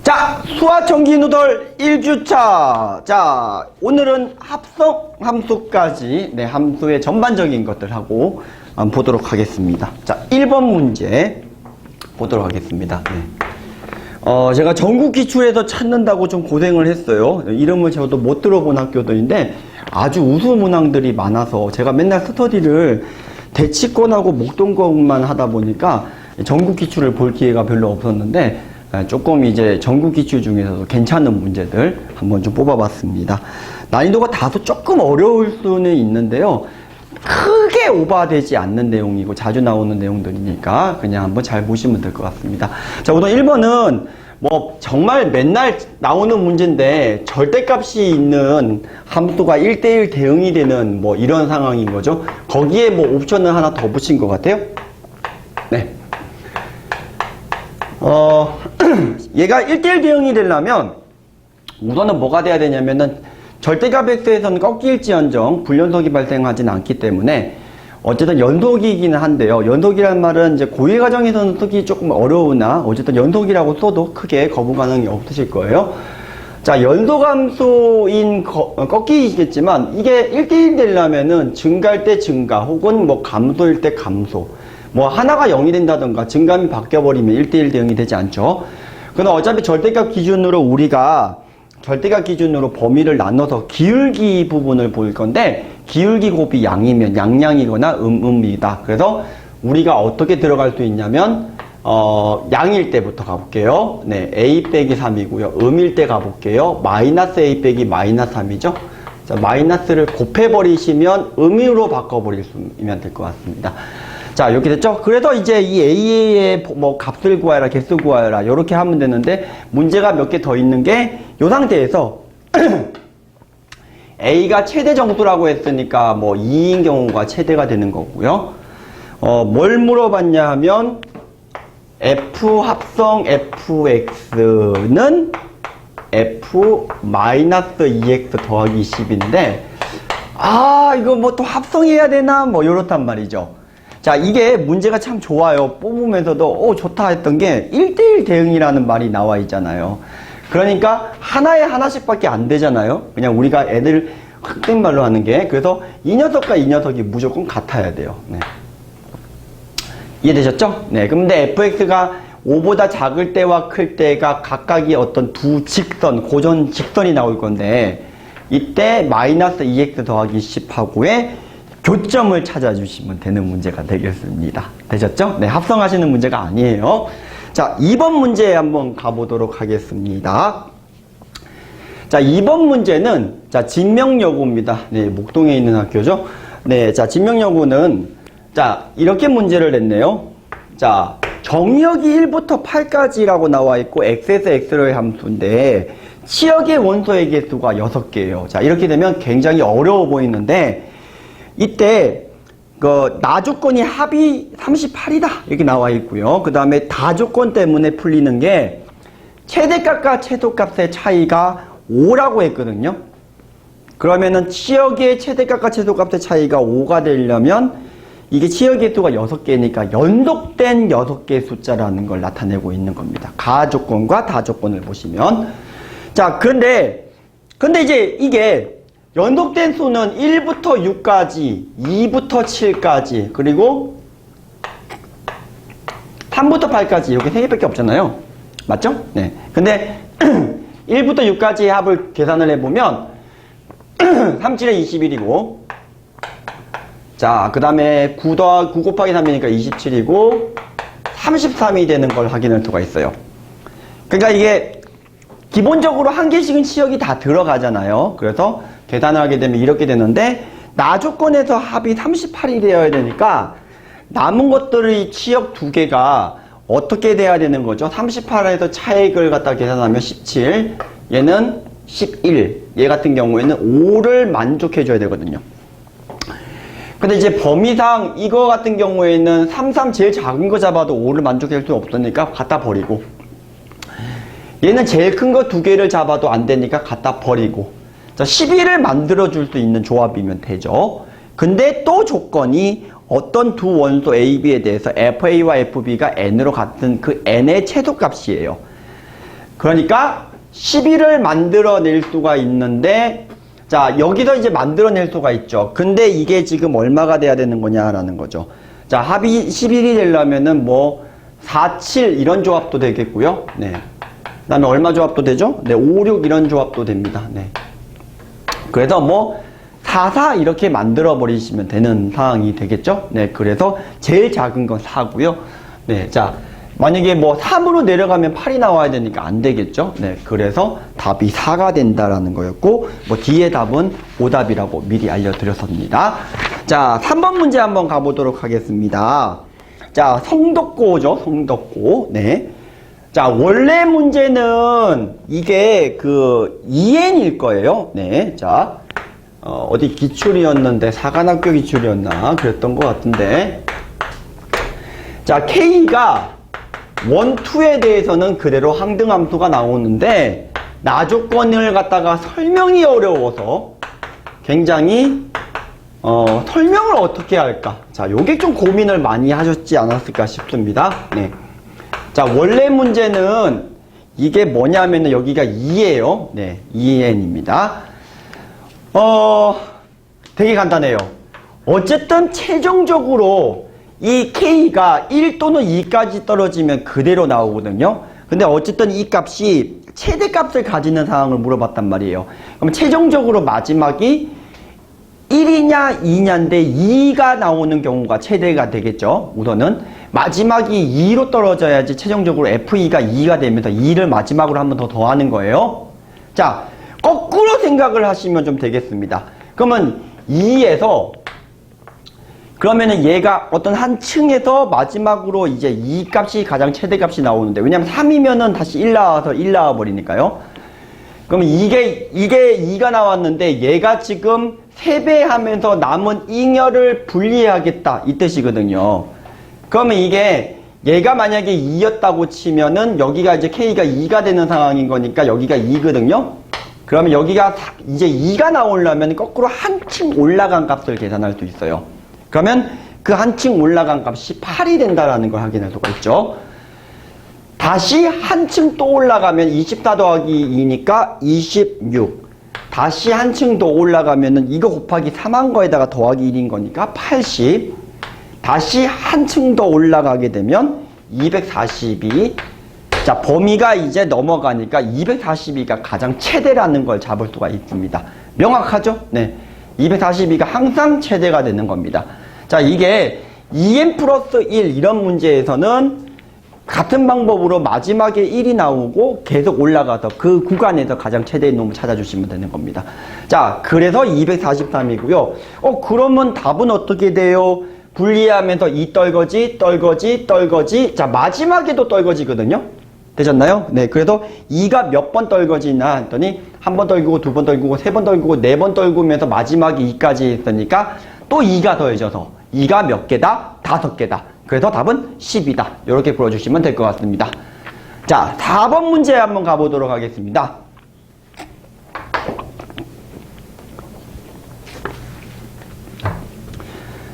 자, 수화청기 누돌 1주차. 자, 오늘은 합성 함수까지, 함수의 전반적인 것들 하고 보도록 하겠습니다. 자, 1번 문제 보도록 하겠습니다. 제가 전국 기출에서 찾는다고 좀 고생을 했어요. 이름을 저도 못 들어본 학교들인데 아주 우수 문항들이 많아서 제가 맨날 스터디를 대치권하고 목동권만 하다 보니까 전국 기출을 볼 기회가 별로 없었는데 조금 이제 전국 기출 중에서도 괜찮은 문제들 한번 좀 뽑아봤습니다. 난이도가 다소 조금 어려울 수는 있는데요. 크게 오버되지 않는 내용이고 자주 나오는 내용들이니까 그냥 한번 잘 보시면 될 것 같습니다. 자, 우선 1번은 뭐 정말 맨날 나오는 문제인데 절대값이 있는 함수가 1대1 대응이 되는 뭐 이런 상황인 거죠. 거기에 뭐 옵션을 하나 더 붙인 것 같아요. 네. 얘가 1대1 대응이 되려면 우선은 뭐가 돼야 되냐면은 절대값 x에서는 꺾일지언정 불연속이 발생하진 않기 때문에 어쨌든 연속이기는 한데요. 연속이란 말은 이제 고일 과정에서는 쓰기 조금 어려우나 어쨌든 연속이라고 써도 크게 거부 가능이 없으실 거예요. 자, 연속함수인 꺾이겠지만 이게 1대1 되려면은 증가할 때 증가 혹은 뭐 감소일 때 감소 뭐 하나가 0이 된다던가 증감이 바뀌어버리면 1대1 대응이 되지 않죠. 근데 어차피 절대값 기준으로 우리가 절대값 기준으로 범위를 나눠서 기울기 부분을 볼 건데 기울기 곱이 양이면 양양이거나 음이다. 그래서 우리가 어떻게 들어갈 수 있냐면 양일 때부터 가볼게요. 네, a 빼기 3이고요. 음일 때 가볼게요. 마이너스 a 빼기 마이너스 3이죠. 자, 마이너스를 곱해버리시면 음으로 바꿔버리시면 될 것 같습니다. 자, 이렇게 됐죠? 그래서 이제 이 a의 뭐 값을 구하라, 개수 구하라, 이렇게 하면 되는데, 문제가 몇 개 더 있는 게, 이 상태에서, a가 최대 정수라고 했으니까, 뭐, 2인 경우가 최대가 되는 거고요. 뭘 물어봤냐 하면, f 합성 fx는 f-2x 더하기 10인데, 이거 뭐 또 합성해야 되나? 뭐, 요렇단 말이죠. 자, 이게 문제가 참 좋아요. 뽑으면서도 좋다 했던 게 1대1 대응이라는 말이 나와 있잖아요. 그러니까 하나에 하나씩밖에 안 되잖아요. 그냥 우리가 애들 흑된 말로 하는 게. 그래서 이 녀석과 이 녀석이 무조건 같아야 돼요. 네. 이해되셨죠? 네. 근데 fx가 5보다 작을 때와 클 때가 각각이 어떤 두 직선, 고전 직선이 나올 건데 이때 마이너스 2x 더하기 10하고의 교점을 찾아주시면 되는 문제가 되겠습니다. 되셨죠? 네, 합성하시는 문제가 아니에요. 자, 2번 문제 한번 가보도록 하겠습니다. 자, 2번 문제는, 자, 진명여고입니다. 네, 목동에 있는 학교죠. 네, 자, 진명여고는, 자, 이렇게 문제를 냈네요. 자, 정의역이 1부터 8까지라고 나와 있고, x에서 x로의 함수인데, 치역의 원소의 개수가 6개예요. 자, 이렇게 되면 굉장히 어려워 보이는데, 이때 나조건이 합이 38이다 이렇게 나와 있고요. 그 다음에 다조건 때문에 풀리는 게 최대값과 최소값의 차이가 5라고 했거든요. 그러면은 치역의 최대값과 최소값의 차이가 5가 되려면 이게 치역의 수가 6개니까 연속된 6개의 숫자라는 걸 나타내고 있는 겁니다. 가조건과 다조건을 보시면. 자, 근데 이제 이게 연속된 수는 1부터 6까지, 2부터 7까지, 그리고 3부터 8까지 이렇게 3개밖에 없잖아요. 맞죠? 네. 근데 1부터 6까지의 합을 계산을 해보면 3, 7에 21이고 자, 그 다음에 9 곱하기 3이니까 27이고 33이 되는 걸 확인할 수가 있어요. 그러니까 이게 기본적으로 한 개씩은 치역이 다 들어가잖아요. 그래서 계산을 하게 되면 이렇게 되는데 나조건에서 합이 38이 되어야 되니까 남은 것들의 치역 2개가 어떻게 돼야 되는 거죠? 38에서 차액을 갖다 계산하면 17, 얘는 11, 얘 같은 경우에는 5를 만족해 줘야 되거든요. 근데 이제 범위상 이거 같은 경우에는 33 제일 작은 거 잡아도 5를 만족할 수 없으니까 갖다 버리고 얘는 제일 큰 거 2개를 잡아도 안 되니까 갖다 버리고 자, 11을 만들어줄 수 있는 조합이면 되죠. 근데 또 조건이 어떤 두 원소 A, B에 대해서 FA와 FB가 N으로 같은 그 N의 최소값이에요. 그러니까 11을 만들어낼 수가 있는데, 자, 여기서 이제 만들어낼 수가 있죠. 근데 이게 지금 얼마가 돼야 되는 거냐라는 거죠. 자, 합이 11이 되려면은 뭐, 4, 7 이런 조합도 되겠고요. 네. 그 다음에 얼마 조합도 되죠? 네, 5, 6 이런 조합도 됩니다. 네. 그래서 뭐, 4, 4 이렇게 만들어 버리시면 되는 상황이 되겠죠? 네, 그래서 제일 작은 건 4고요. 네, 자, 만약에 뭐 3으로 내려가면 8이 나와야 되니까 안 되겠죠? 네, 그래서 답이 4가 된다라는 거였고, 뭐 뒤에 답은 오답이라고 미리 알려드렸습니다. 자, 3번 문제 한번 가보도록 하겠습니다. 자, 성덕고죠, 성덕고. 네. 자, 원래 문제는 이게 그 2n일 거예요. 네, 자. 어디 기출이었는데 사관학교 기출이었나 그랬던 것 같은데, 자, K가 1, 2에 대해서는 그대로 항등함수가 나오는데 나조건을 갖다가 설명이 어려워서 굉장히 설명을 어떻게 할까, 자, 요게 좀 고민을 많이 하셨지 않았을까 싶습니다. 네. 자, 원래 문제는 이게 뭐냐면은 여기가 2예요. 네, 2n입니다. 되게 간단해요. 어쨌든 최종적으로 이 K가 1 또는 2까지 떨어지면 그대로 나오거든요. 근데 어쨌든 이 값이 최대값을 가지는 상황을 물어봤단 말이에요. 그럼 최종적으로 마지막이 1이냐 2냐인데 2가 나오는 경우가 최대가 되겠죠. 우선은 마지막이 2로 떨어져야지 최종적으로 FE가 2가 되면서 2를 마지막으로 한 번 더 더하는 거예요. 자, 거꾸로 생각을 하시면 좀 되겠습니다. 그러면 2에서, 그러면은 얘가 어떤 한 층에서 마지막으로 이제 2 값이 가장 최대값이 나오는데, 왜냐면 3이면은 다시 1 나와서 1 나와버리니까요. 그러면 이게 2가 나왔는데 얘가 지금 3배 하면서 남은 잉여를 분리하겠다 이 뜻이거든요. 그러면 이게 얘가 만약에 2였다고 치면은 여기가 이제 K가 2가 되는 상황인 거니까 여기가 2거든요. 그러면 여기가 이제 2가 나오려면 거꾸로 한층 올라간 값을 계산할 수 있어요. 그러면 그 한층 올라간 값이 8이 된다라는 걸 확인할 수가 있죠. 다시 한층 또 올라가면 24 더하기 2니까 26. 다시 한층 더 올라가면은 이거 곱하기 3한 거에다가 더하기 1인 거니까 80. 다시 한층 더 올라가게 되면 242. 자, 범위가 이제 넘어가니까 242가 가장 최대라는 걸 잡을 수가 있습니다. 명확하죠? 네. 242가 항상 최대가 되는 겁니다. 자, 이게 2n 플러스 1 이런 문제에서는 같은 방법으로 마지막에 1이 나오고 계속 올라가서 그 구간에서 가장 최대의 놈을 찾아주시면 되는 겁니다. 자, 그래서 243이고요. 그러면 답은 어떻게 돼요? 분리하면서 이 떨거지, 떨거지, 떨거지. 자, 마지막에도 떨거지거든요. 되셨나요? 네, 그래서 2가 몇 번 떨거지나 했더니 한 번 떨구고, 두 번 떨구고, 세 번 떨구고, 네 번 떨구면서 마지막에 2까지 했으니까 또 2가 더해져서 2가 몇 개다? 5개다. 그래서 답은 10이다. 이렇게 풀어주시면 될 것 같습니다. 자, 4번 문제 한번 가보도록 하겠습니다.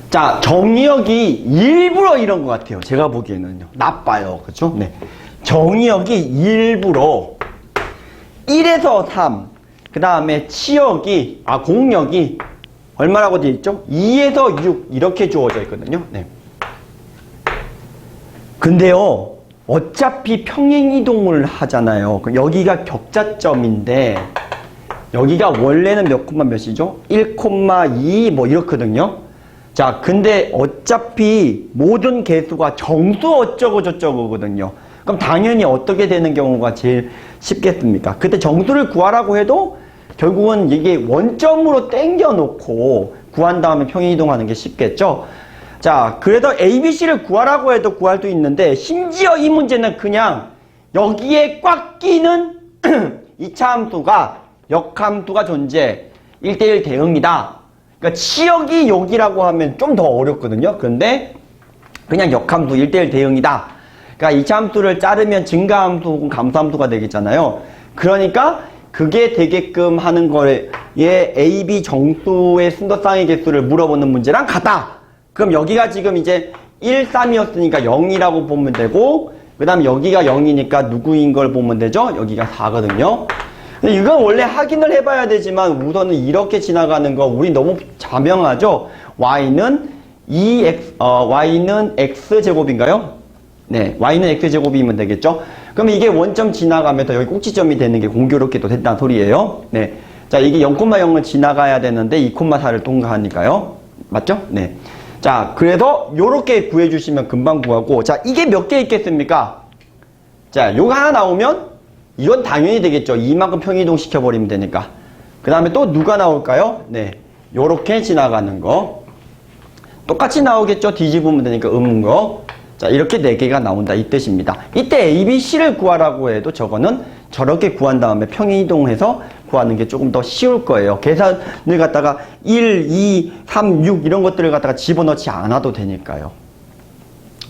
자, 정의역이 일부러 이런 것 같아요. 제가 보기에는요. 나빠요. 그렇죠? 네. 정의역이 일부러 1에서 3, 그 다음에 치역이, 공역이 얼마라고 되어 있죠? 2에서 6 이렇게 주어져 있거든요. 네. 근데요, 어차피 평행이동을 하잖아요. 여기가 격자점인데 여기가 원래는 몇 콤마 몇이죠? 1,2 뭐 이렇거든요. 자, 근데 어차피 모든 개수가 정수 어쩌고 저쩌고거든요. 그럼 당연히 어떻게 되는 경우가 제일 쉽겠습니까? 그때 정수를 구하라고 해도 결국은 이게 원점으로 땡겨 놓고 구한 다음에 평행이동하는 게 쉽겠죠? 자, 그래도 ABC를 구하라고 해도 구할 수 있는데, 심지어 이 문제는 그냥 여기에 꽉 끼는 2차 함수가, 역함수가 존재, 1대1 대응이다. 그러니까 치역이 여기라고 하면 좀 더 어렵거든요. 그런데 그냥 역함수 1대1 대응이다. 그러니까 2차 함수를 자르면 증가함수 혹은 감소함수가 되겠잖아요. 그러니까 그게 되게끔 하는 거에 AB 정수의 순서쌍의 개수를 물어보는 문제랑 같다. 그럼 여기가 지금 이제 1, 3이었으니까 0이라고 보면 되고, 그 다음에 여기가 0이니까 누구인 걸 보면 되죠? 여기가 4거든요. 근데 이건 원래 확인을 해봐야 되지만 우선은 이렇게 지나가는 거 우리 너무 자명하죠? y는 y는 x제곱인가요? 네, y는 x제곱이면 되겠죠? 그러면 이게 원점 지나가면서 여기 꼭지점이 되는 게 공교롭게도 된다는 소리예요. 네. 자, 이게 0,0을 지나가야 되는데 2,4를 통과하니까요. 맞죠? 네. 자, 그래서 요렇게 구해주시면 금방 구하고, 자, 이게 몇 개 있겠습니까? 자, 요거 하나 나오면 이건 당연히 되겠죠. 이만큼 평이동 시켜버리면 되니까. 그 다음에 또 누가 나올까요? 네. 요렇게 지나가는 거. 똑같이 나오겠죠. 뒤집으면 되니까 음은 거. 자, 이렇게 4개가 나온다. 이 뜻입니다. 이때 A, B, C를 구하라고 해도 저거는 저렇게 구한 다음에 평이동해서 구하는 게 조금 더 쉬울 거예요. 계산을 갖다가 1, 2, 3, 6 이런 것들을 갖다가 집어넣지 않아도 되니까요.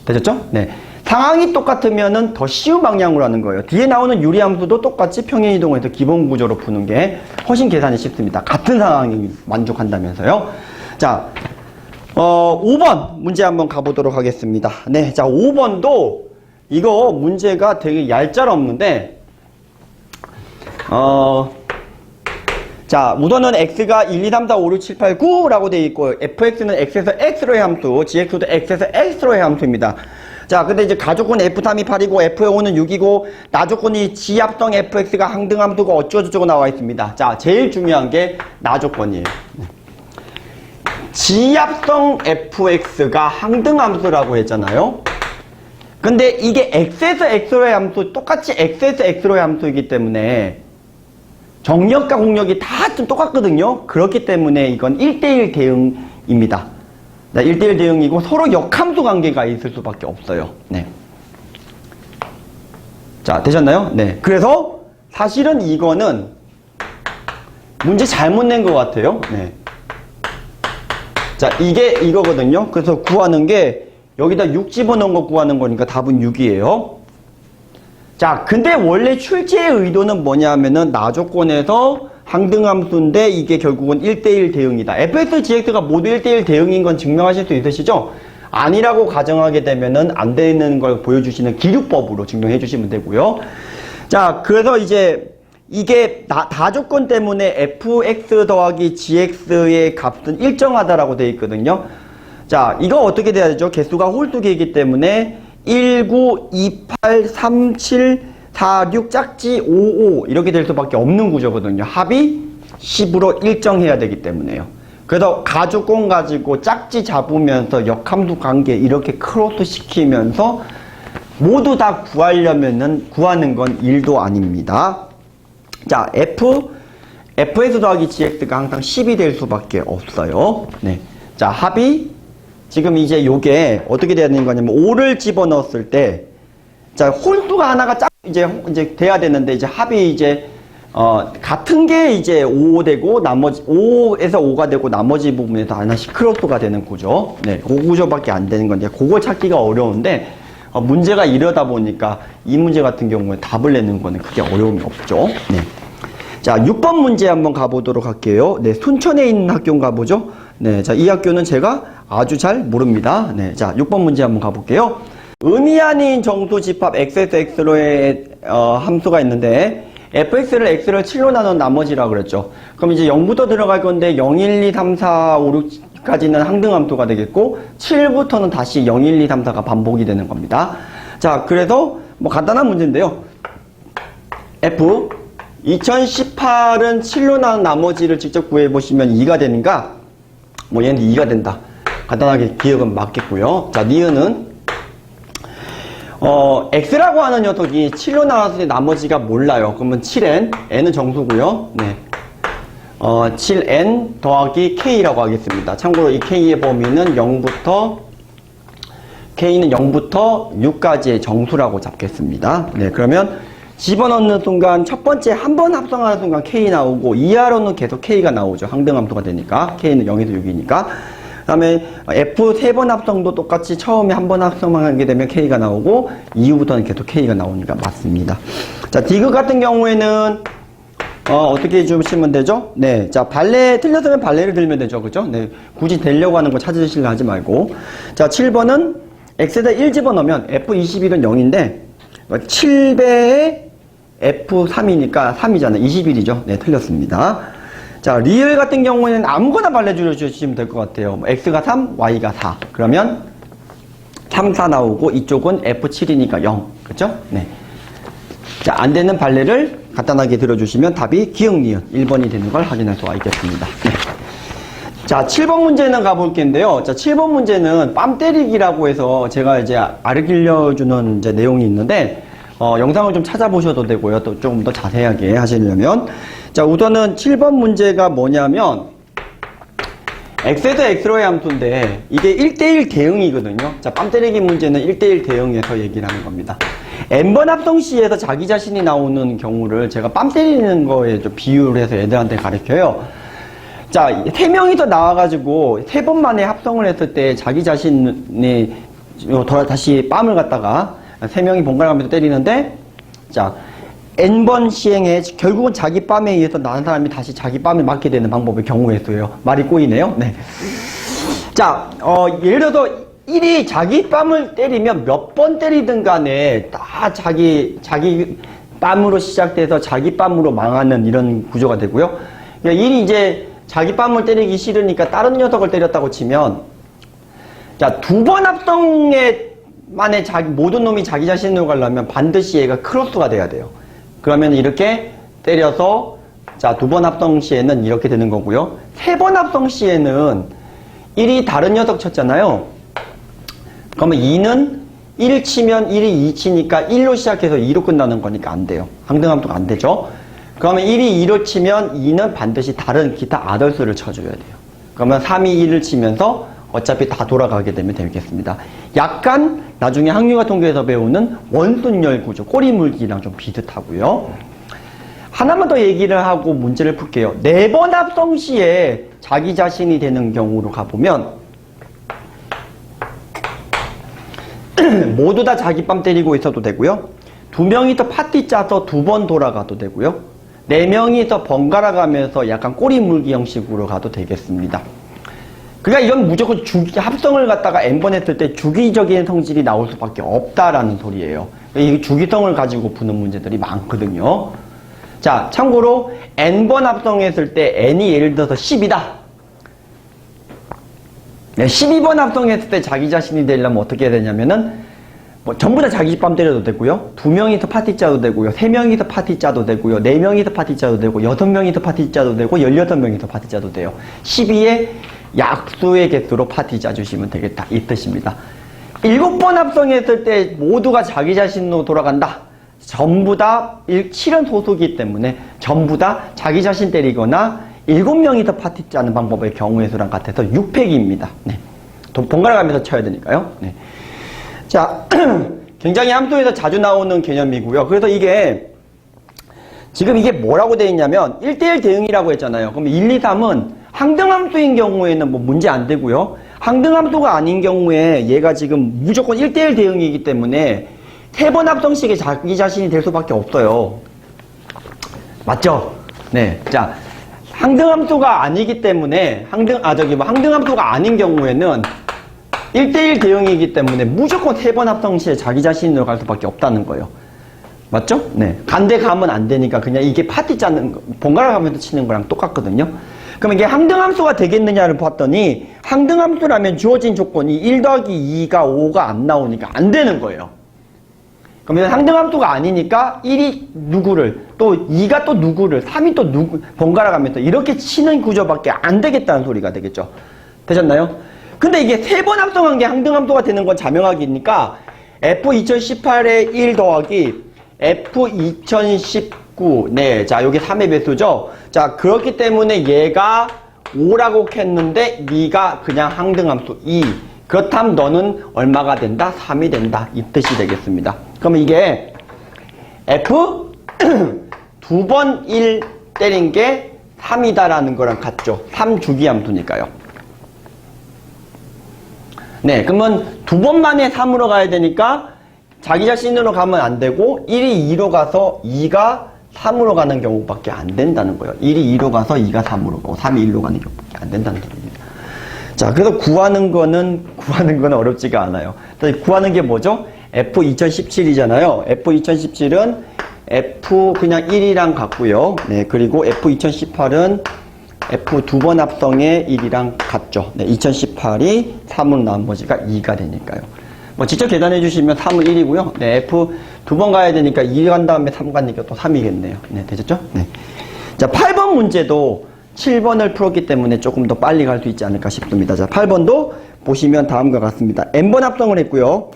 되셨죠? 네. 상황이 똑같으면은 더 쉬운 방향으로 하는 거예요. 뒤에 나오는 유리함수도 똑같이 평행이동해서 기본 구조로 푸는 게 훨씬 계산이 쉽습니다. 같은 상황이 만족한다면서요. 자, 5번 문제 한번 가보도록 하겠습니다. 네, 자, 5번도 이거 문제가 되게 얄짤없는데, 자, 우선은 x가 1, 2, 3, 4, 5, 6, 7, 8, 9라고 되어 있고, fx는 x에서 x로의 함수, gx도 x에서 x로의 함수입니다. 자, 근데 이제 가조건 f3이 8이고, f의 5는 6이고, 나조건이 지합성 fx가 항등함수가 어쩌고저쩌고 나와 있습니다. 자, 제일 중요한 게 나조건이에요. 지합성 fx가 항등함수라고 했잖아요. 근데 이게 x에서 x로의 함수, 똑같이 x에서 x로의 함수이기 때문에 정력과 공력이 다 좀 똑같거든요. 그렇기 때문에 이건 1대1 대응입니다. 네, 1대1 대응이고 서로 역함수 관계가 있을 수밖에 없어요. 네. 자, 되셨나요? 네. 그래서 사실은 이거는 문제 잘못 낸 것 같아요. 네. 자, 이게 이거거든요. 그래서 구하는 게 여기다 6 집어넣은 거 구하는 거니까 답은 6이에요. 자, 근데 원래 출제의 의도는 뭐냐면은 나조건에서 항등함수인데 이게 결국은 1대1 대응이다. fx, gx가 모두 1대1 대응인 건 증명하실 수 있으시죠? 아니라고 가정하게 되면은 안 되는 걸 보여주시는 기류법으로 증명해 주시면 되고요. 자, 그래서 이제 이게 다조건 때문에 fx 더하기 gx의 값은 일정하다라고 되어 있거든요. 자, 이거 어떻게 돼야 되죠? 개수가 홀수기이기 때문에 1, 9, 2, 8, 3, 7, 4, 6, 짝지 5, 5 이렇게 될 수밖에 없는 구조거든요. 합이 10으로 일정해야 되기 때문에요. 그래서 가조건 가지고 짝지 잡으면서 역함수 관계 이렇게 크로스 시키면서 모두 다 구하려면은 구하는 건 1도 아닙니다. 자, fx 더하기 gx가 항상 10이 될 수밖에 없어요. 네. 자, 합이 지금 이제 요게 어떻게 돼야 되는 거냐면 5를 집어넣었을 때, 자, 홀수가 하나가 이제 돼야 되는데, 이제 합이 이제, 같은 게 이제 5 되고, 나머지, 5에서 5가 되고, 나머지 부분에서 하나씩 크로스가 되는 구조. 네, 그 구조밖에 안 되는 건데, 그걸 찾기가 어려운데, 문제가 이러다 보니까 이 문제 같은 경우에 답을 내는 거는 크게 어려움이 없죠. 네. 자, 6번 문제 한번 가보도록 할게요. 네, 순천에 있는 학교인가 보죠. 네, 자, 이 학교는 제가 아주 잘 모릅니다. 네, 자, 6번 문제 한번 가볼게요. 의미 아닌 정수 집합 x에서 x로의 함수가 있는데 fx를 x를 7로 나눈 나머지라 그랬죠. 그럼 이제 0부터 들어갈 건데 0, 1, 2, 3, 4, 5, 6까지는 항등함수가 되겠고 7부터는 다시 0, 1, 2, 3, 4가 반복이 되는 겁니다. 자, 그래서 뭐 간단한 문제인데요. f 2018은 7로 나눈 나머지를 직접 구해보시면 2가 되는가? 뭐 얘는 2가 된다. 간단하게 기억은 맞겠고요. 자, 니은은 x라고 하는 녀석이 7로 나왔을 때 나머지가 몰라요. 그러면 7n, n은 정수고요. 네. 7n 더하기 k라고 하겠습니다. 참고로 이 k의 범위는 0부터 k는 0부터 6까지의 정수라고 잡겠습니다. 네, 그러면 집어넣는 순간 첫 번째 한 번 합성하는 순간 k 나오고 이하로는 계속 k가 나오죠. 항등함수가 되니까 k는 0에서 6이니까. 그 다음에 f 3번 합성도 똑같이 처음에 한 번 합성하게 되면 k가 나오고 이후부터는 계속 k가 나오니까 맞습니다. 자, 디귿 같은 경우에는 어떻게 해주시면 되죠? 네, 자, 발레 틀렸으면 발레를 들면 되죠, 그죠? 네, 굳이 되려고 하는 거 찾으시려 하지 말고. 자, 7번은 x에다 1 집어넣으면 f21은 0인데 7배의 F3이니까 3이잖아요. 21이죠. 네, 틀렸습니다. 자, 리을 같은 경우에는 아무거나 발레주를 주시면 될 것 같아요. 뭐 X가 3, Y가 4. 그러면 3, 4 나오고 이쪽은 F7이니까 0. 그렇죠? 네. 자, 안 되는 발레를 간단하게 들어주시면 답이 기역, 니은 1번이 되는 걸 확인할 수가 있겠습니다. 네. 자, 7번 문제는 가볼 텐데요. 자, 7번 문제는 빰 때리기라고 해서 제가 이제 알려주는 이제 내용이 있는데, 영상을 좀 찾아보셔도 되고요. 또 조금 더 자세하게 하시려면. 자, 우선은 7번 문제가 뭐냐면, X에서 X로의 함수인데, 이게 1대1 대응이거든요. 자, 빰 때리기 문제는 1대1 대응에서 얘기를 하는 겁니다. n번 합성 시에서 자기 자신이 나오는 경우를 제가 빰 때리는 거에 좀 비유를 해서 애들한테 가르쳐요. 자, 3명이서 나와가지고 3번 만에 합성을 했을 때 자기 자신이 다시 빰을 갖다가 3명이 번갈아가면서 때리는데, 자, n번 시행에 결국은 자기 빰에 의해서 나는 사람이 다시 자기 빰을 맞게 되는 방법의 경우에 써요. 말이 꼬이네요. 네. 자, 예를 들어서 1이 자기 빰을 때리면 몇 번 때리든 간에 다 자기 빰으로 시작돼서 자기 빰으로 망하는 이런 구조가 되고요. 그러니까 1이 이제 자기 빰을 때리기 싫으니까 다른 녀석을 때렸다고 치면, 자, 2번 합성만에 모든 놈이 자기 자신으로 가려면 반드시 얘가 크로스가 돼야 돼요. 그러면 이렇게 때려서, 자, 2번 합성 시에는 이렇게 되는 거고요. 3번 합성 시에는 1이 다른 녀석 쳤잖아요. 그러면 2는 1 치면 1이 2 치니까 1로 시작해서 2로 끝나는 거니까 안 돼요. 항등함수가 안 되죠. 그러면 1이 2로 치면 2는 반드시 다른 기타 아덜수를 쳐줘야 돼요. 그러면 3이 1을 치면서 어차피 다 돌아가게 되면 되겠습니다. 약간 나중에 항류과 통계에서 배우는 원순열 구조, 꼬리물기랑 좀 비슷하고요. 하나만 더 얘기를 하고 문제를 풀게요. 4번 합성 시에 자기 자신이 되는 경우로 가보면 모두 다 자기 빰 때리고 있어도 되고요. 2명이서 파티 짜서 2번 돌아가도 되고요. 4명이서 번갈아 가면서 약간 꼬리 물기 형식으로 가도 되겠습니다. 그러니까 이건 무조건 합성을 갖다가 n번 했을 때 주기적인 성질이 나올 수밖에 없다라는 소리예요. 이 주기성을 가지고 푸는 문제들이 많거든요. 자, 참고로 n번 합성했을 때 n이 예를 들어서 10이다. 12번 합성했을 때 자기 자신이 되려면 어떻게 해야 되냐면은, 뭐 전부 다 자기 빰 때려도 되고요. 2명이서 파티 짜도 되고요. 3명이서 파티 짜도 되고요. 4명이서 파티 짜도 되고, 6명이서 파티 짜도 되고, 16명이서 파티 짜도 돼요. 12의 약수의 개수로 파티 짜주시면 되겠다. 이 뜻입니다. 7번 합성했을 때 모두가 자기 자신으로 돌아간다. 전부 다 7은 소수기 때문에 전부 다 자기 자신 때리거나 7명이서 파티 짜는 방법의 경우의 수랑 같아서 6팩입니다. 네. 번갈아 가면서 쳐야 되니까요. 네. 자, 굉장히 함수에서 자주 나오는 개념이고요. 그래서 이게 지금 이게 뭐라고 되어 있냐면 1대1 대응이라고 했잖아요. 그럼 1, 2, 3은 항등함수인 경우에는 뭐 문제 안 되고요. 항등함수가 아닌 경우에 얘가 지금 무조건 1대1 대응이기 때문에 3번 합성식에 자기 자신이 될 수밖에 없어요. 맞죠? 네. 자, 항등함수가 아니기 때문에 항등함수가 아닌 경우에는 1대1 대응이기 때문에 무조건 3번 합성 시에 자기 자신으로 갈 수밖에 없다는 거예요. 맞죠? 네. 간대 가면 안 되니까 그냥 이게 파티 짜는 거, 번갈아 가면서 치는 거랑 똑같거든요. 그럼 이게 항등함수가 되겠느냐를 봤더니 항등함수라면 주어진 조건이 1 더하기 2가 5가 안 나오니까 안 되는 거예요. 그러면 항등함수가 아니니까 1이 누구를, 또 2가 또 누구를, 3이 또 누구, 번갈아 가면서 이렇게 치는 구조밖에 안 되겠다는 소리가 되겠죠. 되셨나요? 근데 이게 3번 합성한 게 항등함수가 되는 건 자명하기니까 F2018에 1 더하기 F2019, 네, 자, 요게 3의 배수죠. 자, 그렇기 때문에 얘가 5라고 했는데 네가 그냥 항등함수 2. 그렇다면 너는 얼마가 된다? 3이 된다. 이 뜻이 되겠습니다. 그러면 이게 F 2번 1 때린 게 3이다라는 거랑 같죠. 3주기함수니까요. 네, 그러면 2번 만에 3으로 가야 되니까 자기 자신으로 가면 안 되고 1이 2로 가서 2가 3으로 가는 경우밖에 안 된다는 거예요. 1이 2로 가서 2가 3으로 가고 3이 1로 가는 경우밖에 안 된다는 소리입니다. 자, 그래서 구하는 거는 어렵지가 않아요. 구하는 게 뭐죠? F 2017이잖아요. F 2017은 F 그냥 1이랑 같고요. 네, 그리고 F 2018은 F 두 번 합성의 1이랑 같죠. 네, 2018이 3으로 나머지가 2가 되니까요. 뭐 직접 계산해 주시면 3은 1이고요. 네, F 두 번 가야 되니까 2 간 다음에 3 가니까 또 3이겠네요. 네, 되셨죠? 네. 자, 8번 문제도 7번을 풀었기 때문에 조금 더 빨리 갈 수 있지 않을까 싶습니다. 자, 8번도 보시면 다음과 같습니다. n번 합성을 했고요.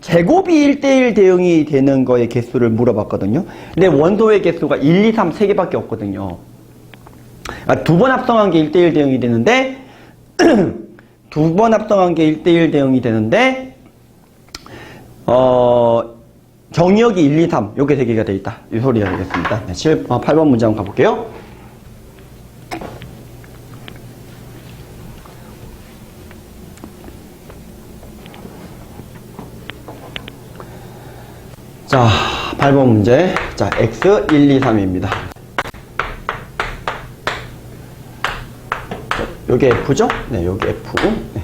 제곱이 1대1 대응이 되는 거의 개수를 물어봤거든요. 근데 원소의 개수가 1, 2, 3, 3개밖에 없거든요. 아, 두 번 합성한 게 1대1 대응이 되는데 두 번 합성한 게 1대1 대응이 되는데 정의역이 1, 2, 3 요게 3개가 되어 있다. 이 소리가 되겠습니다. 네, 8번 문제 한번 가볼게요. 자, 8번 문제. 자, x 1, 2, 3입니다. 여기 F죠? 네, 여기 F. 네.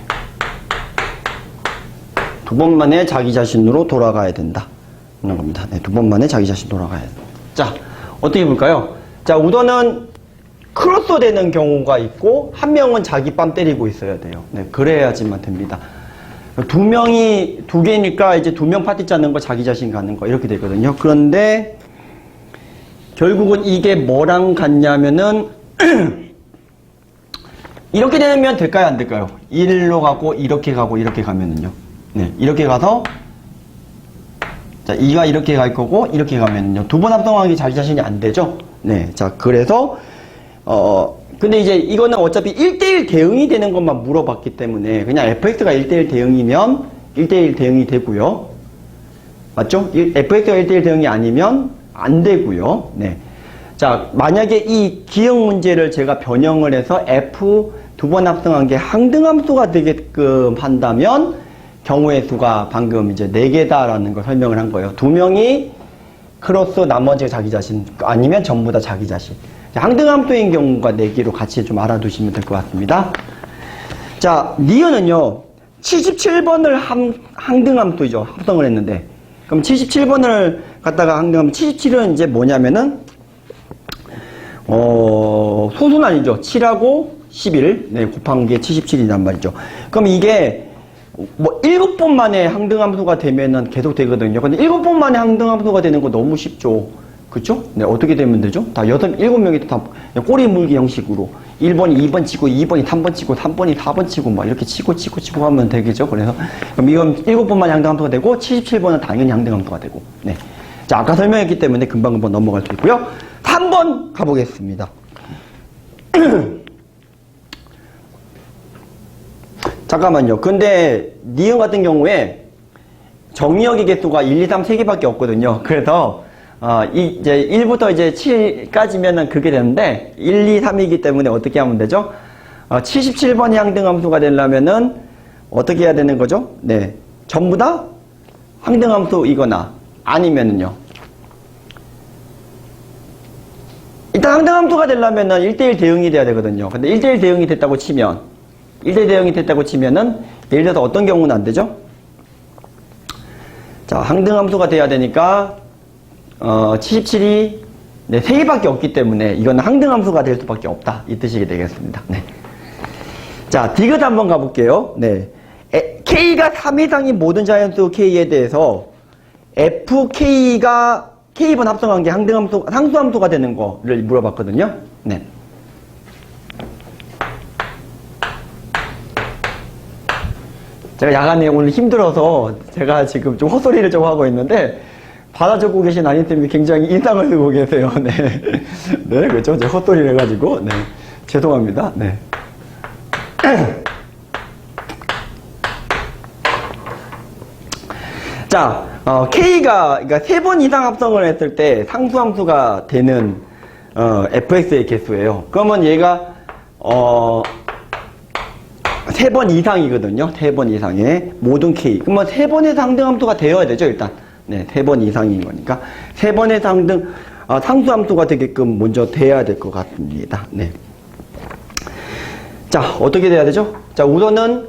두 번 만에 자기 자신으로 돌아가야 된다. 이런 겁니다. 네, 두 번 만에 자기 자신 돌아가야 된다. 자, 어떻게 볼까요? 자, 우선은 크로스 되는 경우가 있고, 한 명은 자기 뺨 때리고 있어야 돼요. 네, 그래야지만 됩니다. 두 명이, 두 개니까 이제 두 명 파티 짜는 거, 자기 자신 가는 거, 이렇게 되거든요. 그런데, 결국은 이게 뭐랑 같냐면은, 이렇게 되면 될까요? 안 될까요? 1로 가고, 이렇게 가고, 이렇게 가면은요. 네, 이렇게 가서, 자, 2가 이렇게 갈 거고, 이렇게 가면은요. 두 번 합성하기 자기 자신이 안 되죠? 네, 자, 그래서, 근데 이제 이거는 어차피 1대1 대응이 되는 것만 물어봤기 때문에 그냥 fx가 1대1 대응이면 1대1 대응이 되고요. 맞죠? fx가 1대1 대응이 아니면 안 되고요. 네. 자, 만약에 이 기억 문제를 제가 변형을 해서 f 두 번 합성한 게 항등함수가 되게끔 한다면 경우의 수가 방금 이제 4개다라는 걸 설명을 한 거예요. 두 명이 크로스 나머지 자기 자신 아니면 전부 다 자기 자신. 항등함수인 경우가 4개로 같이 좀 알아두시면 될 것 같습니다. 자, 니은은요, 77번을 항등함수이죠. 합성을 했는데. 그럼 77번을 갖다가 항등하면 77은 이제 뭐냐면은, 소수난이죠. 7하고 11. 네, 곱한 게 77이란 말이죠. 그럼 이게, 뭐, 7번 만에 항등함수가 되면은 계속 되거든요. 근데 7번 만에 항등함수가 되는 거 너무 쉽죠. 그쵸? 네, 어떻게 되면 되죠? 다 7명이 다 꼬리 물기 형식으로 1번이 2번 치고 2번이 3번 치고 3번이 4번 치고 막 이렇게 치고 하면 되겠죠? 그래서 그럼 이건 7번만 항등함수가 되고 77번은 당연히 항등함수가 되고. 네. 자, 아까 설명했기 때문에 금방 넘어갈 수 있고요. 3번 가보겠습니다. 잠깐만요. 근데 니은 같은 경우에 정의역의 개수가 1, 2, 3, 3개밖에 없거든요. 그래서 이제 1부터 이제 7까지면은 그게 되는데 1, 2, 3이기 때문에 어떻게 하면 되죠? 77번이 항등함수가 되려면은 어떻게 해야 되는 거죠? 네, 전부 다 항등함수이거나 아니면은요. 일단 항등함수가 되려면은 1대1 대응이 돼야 되거든요. 근데 1대1 대응이 됐다고 치면 1대1 대응이 됐다고 치면은 예를 들어서 어떤 경우는 안 되죠? 자, 항등함수가 돼야 되니까 77이 네, 3개밖에 없기 때문에 이건 항등함수가 될 수밖에 없다. 이 뜻이 되겠습니다. 네. 자, 디귿 한번 가볼게요. 네. K가 3 이상인 모든 자연수 K에 대해서 FK가 K번 합성한 게 상수함수가 되는 거를 물어봤거든요. 네. 제가 야간에 오늘 힘들어서 제가 지금 좀 헛소리를 좀 하고 있는데 받아주고 계신 아님쌤이 굉장히 인상을 쓰고 계세요. 네. 네, 그렇죠. 제가 헛소리를 해가지고. 네. 죄송합니다. 네. 자, K가, 그러니까 3번 이상 합성을 했을 때 상수함수가 되는, fx의 개수예요. 그러면 얘가, 3번 이상이거든요. 3번 이상의 모든 K. 그러면 3번의 상등함수가 되어야 되죠, 일단. 네, 3번 이상인 거니까. 3번의 상수함수가 되게끔 먼저 돼야 될 것 같습니다. 네. 자, 어떻게 돼야 되죠? 자, 우선은,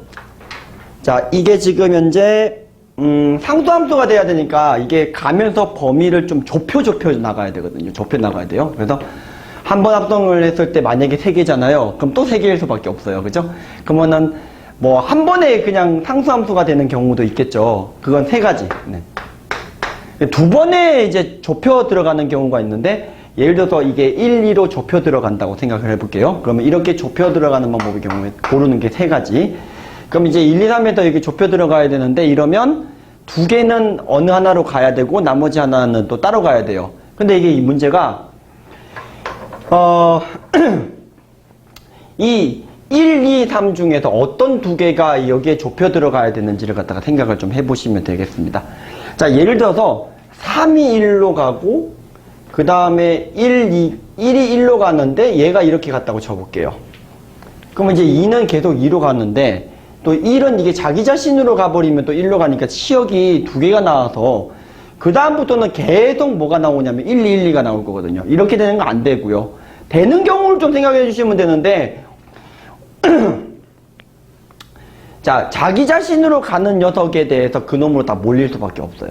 자, 이게 지금 현재, 상수함수가 돼야 되니까 이게 가면서 범위를 좀 좁혀 나가야 되거든요. 좁혀 나가야 돼요. 그래서 한 번 합성을 했을 때 만약에 3개잖아요. 그럼 또 3개일 수밖에 없어요. 그죠? 그러면은 뭐 한 번에 그냥 상수함수가 되는 경우도 있겠죠. 그건 3가지. 네. 2번에 이제 좁혀 들어가는 경우가 있는데 예를 들어서 이게 1, 2로 좁혀 들어간다고 생각을 해볼게요. 그러면 이렇게 좁혀 들어가는 방법의 경우에 고르는 게 3가지. 그럼 이제 1, 2, 3에서 이렇게 좁혀 들어가야 되는데 이러면 2개는 어느 하나로 가야 되고 나머지 하나는 또 따로 가야 돼요. 근데 이게 이 문제가 이 1, 2, 3 중에서 어떤 2개가 여기에 좁혀 들어가야 되는지를 갖다가 생각을 좀 해보시면 되겠습니다. 자, 예를 들어서 3이 1로 가고 그 다음에 1이 1로 가는데 얘가 이렇게 갔다고 쳐볼게요. 그러면 이제 2는 계속 2로 가는데 또 1은 이게 자기 자신으로 가버리면 또 1로 가니까 치역이 2개가 나와서 그 다음부터는 계속 뭐가 나오냐면 1, 2, 1, 2가 나올 거거든요. 이렇게 되는 거 안 되고요. 되는 경우를 좀 생각해 주시면 되는데 자, 자기 자신으로 가는 녀석에 대해서 그놈으로 다 몰릴 수밖에 없어요.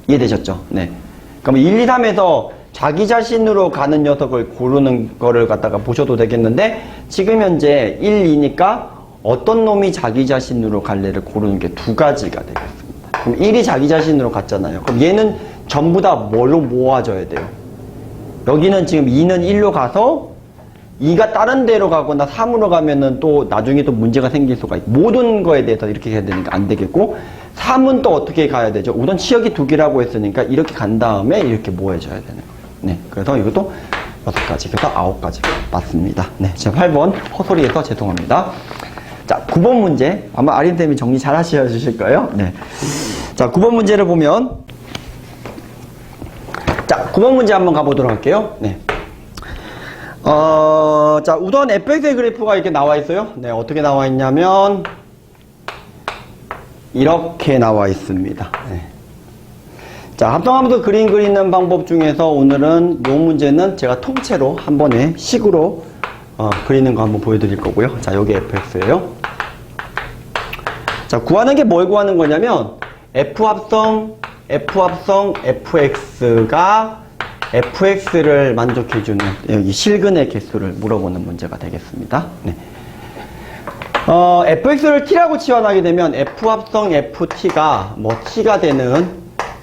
이해되셨죠? 네. 그럼 1, 2, 3에서 자기 자신으로 가는 녀석을 고르는 거를 갖다가 보셔도 되겠는데 지금 현재 1, 2니까 어떤 놈이 자기 자신으로 갈래를 고르는 게 2가지가 되겠습니다. 그럼 1이 자기 자신으로 갔잖아요. 그럼 얘는 전부 다 뭘로 모아져야 돼요? 여기는 지금 2는 1로 가서 2가 다른 데로 가거나 3으로 가면은 또 나중에 또 문제가 생길 수가 있고 모든 거에 대해서 이렇게 해야 되니까 안 되겠고 3은 또 어떻게 가야 되죠? 우선 치역이 2개라고 했으니까 이렇게 간 다음에 이렇게 모아져야 되는 거예요. 네, 그래서 이것도 6가지, 그래서 9가지가 맞습니다. 네, 제가 8번 헛소리해서 죄송합니다. 자, 9번 문제 아마 아린쌤이 정리 잘 하셔주실 거예요. 네. 자, 9번 문제를 보면 자, 9번 문제 한번 가보도록 할게요. 네. 자, 우선 fx의 그래프가 이렇게 나와 있어요. 네, 어떻게 나와 있냐면, 이렇게 나와 있습니다. 네. 자, 합성함수 그림 그리는 방법 중에서 오늘은 이 문제는 제가 통째로 한 번에 식으로 그리는 거 한번 보여드릴 거고요. 자, 여기 fx예요. 자, 구하는 게 뭘 구하는 거냐면, f합성 fx가 fx를 만족해주는 여기 실근의 개수를 물어보는 문제가 되겠습니다. 네. fx를 t라고 치환하게 되면 f합성 ft가 뭐 t가 되는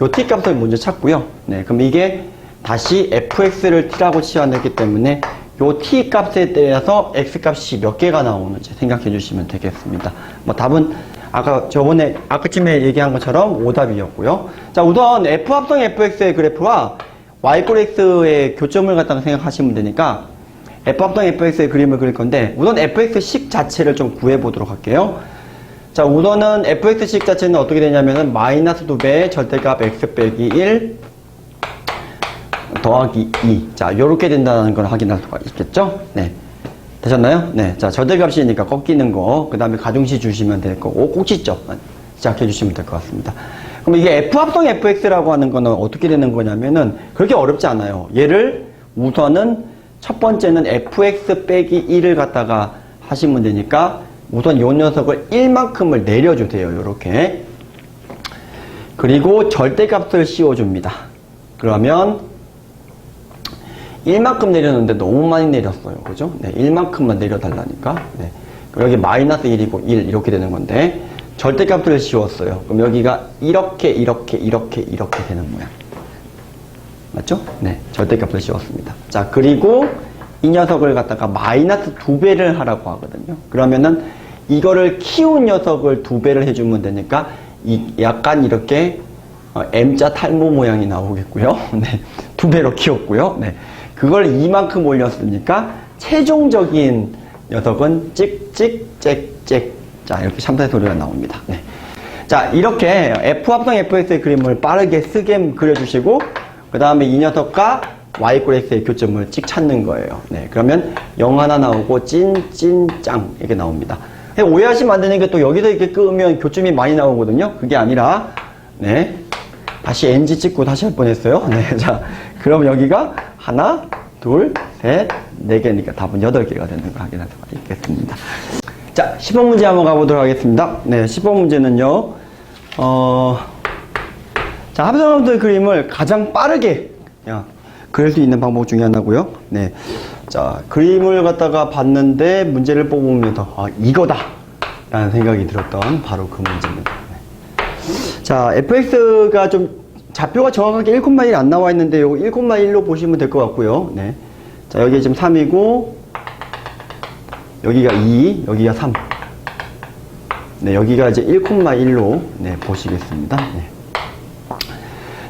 요 t 값을 먼저 찾고요. 네, 그럼 이게 다시 fx를 t라고 치환했기 때문에 요 t 값에 대해서 x 값이 몇 개가 나오는지 생각해 주시면 되겠습니다. 뭐 답은 아까쯤에 얘기한 것처럼 오답이었고요. 자, 우선 f합성 fx의 그래프와 y = x의 교점을 갖다가 생각하시면 되니까 f합성 fx의 그림을 그릴 건데 우선 fx식 자체를 좀 구해보도록 할게요. 자, 우선은 fx식 자체는 어떻게 되냐면은 마이너스 2배의 절대값 x 빼기 1 더하기 2. 자, 요렇게 된다는 걸 확인할 수가 있겠죠? 네. 되셨나요? 네. 자, 절대값이니까 꺾이는 거, 그 다음에 가중시 주시면 될 거고, 꼭지점 시작해 주시면 될 것 같습니다. 그럼 이게 f합성 fx라고 하는 거는 어떻게 되는 거냐면은 그렇게 어렵지 않아요. 얘를 우선은 첫 번째는 fx 빼기 1을 갖다가 하시면 되니까 우선 요 녀석을 1만큼을 내려주세요. 요렇게. 그리고 절대값을 씌워줍니다. 그러면 1만큼 내렸는데 너무 많이 내렸어요. 그죠? 네, 1만큼만 내려달라니까. 네. 그럼 여기 마이너스 1이고 1 이렇게 되는 건데 절대값을 씌웠어요. 그럼 여기가 이렇게 되는 모양. 맞죠? 네, 절대값을 씌웠습니다. 자, 그리고 이 녀석을 갖다가 마이너스 2배를 하라고 하거든요. 그러면은 이거를 키운 녀석을 2배를 해주면 되니까 약간 이렇게 M자 탈모 모양이 나오겠고요. 네, 2배로 키웠고요. 네, 그걸 이만큼 올렸으니까 최종적인 녀석은 찍찍 자, 이렇게 참사의 소리가 나옵니다. 네. 자, 이렇게 f합성 fx의 그림을 빠르게 쓰게 그려주시고 그 다음에 이 녀석과 y = x의 교점을 찍 찾는 거예요. 네, 그러면 0 하나 나오고 찐 짱 이렇게 나옵니다. 오해하시면 안 되는 게 또 여기서 이렇게 끄면 교점이 많이 나오거든요. 그게 아니라 네, 다시 NG 찍고 다시 할 뻔했어요. 네, 자, 그럼 여기가 하나, 둘, 셋, 4개니까 답은 8개가 되는 걸 확인할 수가 있겠습니다. 자, 10번 문제 한번 가보도록 하겠습니다. 네, 10번 문제는요, 자, 합성함수의 그림을 가장 빠르게 그릴 수 있는 방법 중에 하나고요. 네. 자, 그림을 갖다가 봤는데 문제를 뽑으면서 이거다! 라는 생각이 들었던 바로 그 문제입니다. 네. 자, fx가 좀 좌표가 정확하게 1,1 안 나와 있는데 요거 1,1로 보시면 될 것 같고요. 네. 자, 여기 지금 3이고 여기가 2, 여기가 3. 네, 여기가 이제 1,1로 네, 보시겠습니다. 네.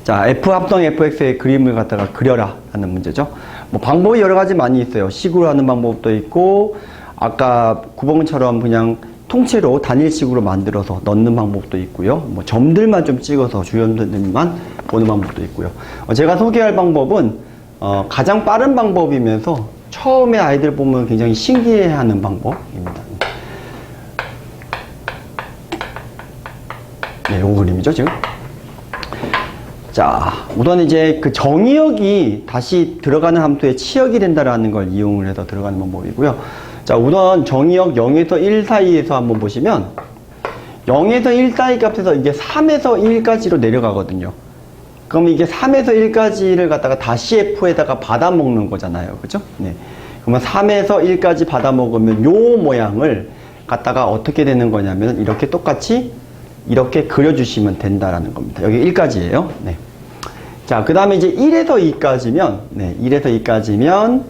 자, f 합성 fx의 그림을 갖다가 그려라 하는 문제죠. 뭐 방법이 여러 가지 많이 있어요. 식으로 하는 방법도 있고 아까 9번처럼 그냥 통째로 단일식으로 만들어서 넣는 방법도 있고요. 뭐 점들만 좀 찍어서 주연점들만 보는 방법도 있고요. 제가 소개할 방법은 가장 빠른 방법이면서 처음에 아이들 보면 굉장히 신기해하는 방법입니다. 네, 요 그림이죠 지금. 자, 우선 이제 그 정의역이 다시 들어가는 함수에 치역이 된다라는 걸 이용을 해서 들어가는 방법이고요. 자, 우선 정의역 0에서 1 사이에서 한번 보시면 0에서 1 사이 값에서 이게 3에서 1까지로 내려가거든요. 그럼 이게 3에서 1까지를 갖다가 다시 f에다가 받아먹는 거잖아요. 그죠? 네. 그러면 3에서 1까지 받아먹으면 요 모양을 갖다가 어떻게 되는 거냐면 이렇게 똑같이 이렇게 그려주시면 된다라는 겁니다. 여기 1까지예요. 네. 자, 그 다음에 이제 1에서 2까지면, 네, 1에서 2까지면,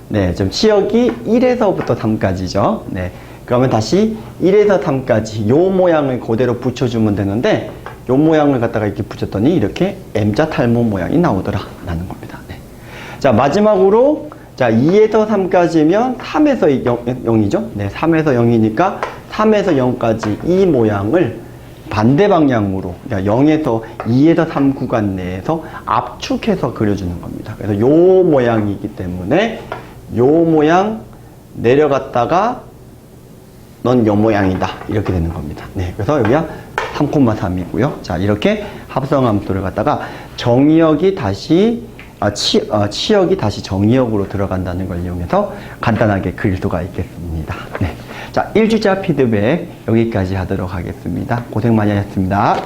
네, 좀 치역이 1에서부터 3까지죠. 네. 그러면 다시 1에서 3까지 요 모양을 그대로 붙여주면 되는데, 요 모양을 갖다가 이렇게 붙였더니 이렇게 M자 탈모 모양이 나오더라. 라는 겁니다. 네. 자, 마지막으로, 자, 2에서 3까지면 3에서 0이죠. 네, 3에서 0이니까 3에서 0까지 이 모양을 반대 방향으로, 그러니까 0에서 2에서 3 구간 내에서 압축해서 그려주는 겁니다. 그래서 요 모양이기 때문에 요 모양 내려갔다가 넌 요 모양이다. 이렇게 되는 겁니다. 네, 그래서 여기가 3,3이고요. 자, 이렇게 합성함수를 갖다가 정의역이 다시 치역이 다시 정의역으로 들어간다는 걸 이용해서 간단하게 그릴 수가 있겠습니다. 네. 자, 1주자 피드백 여기까지 하도록 하겠습니다. 고생 많이 하셨습니다.